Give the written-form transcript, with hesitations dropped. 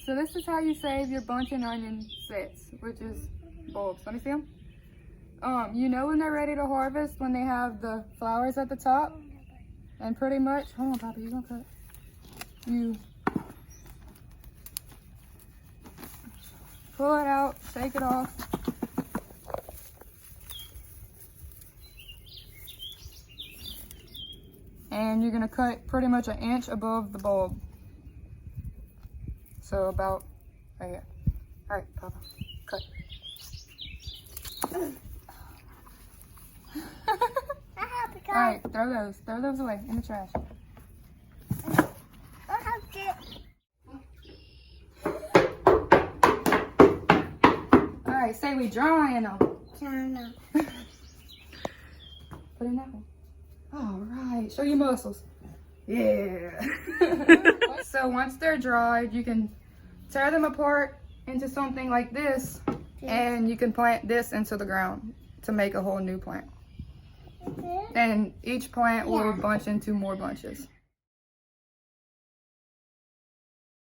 So this is how you save your bunching onion sets, which is bulbs. Let me see them. You know when they're ready to harvest, when they have the flowers at the top, and pretty much, hold on, Papa, you gonna cut? You pull it out, shake it off. And you're gonna cut pretty much an inch above the bulb. So about right here. All right, Papa, cut. All right, throw those away in the trash. All right, say we drying them. Put in that one. All right, show your muscles. Yeah. So once they're dried, you can tear them apart into something like this, and you can plant this into the ground to make a whole new plant. And each plant will bunch into more bunches.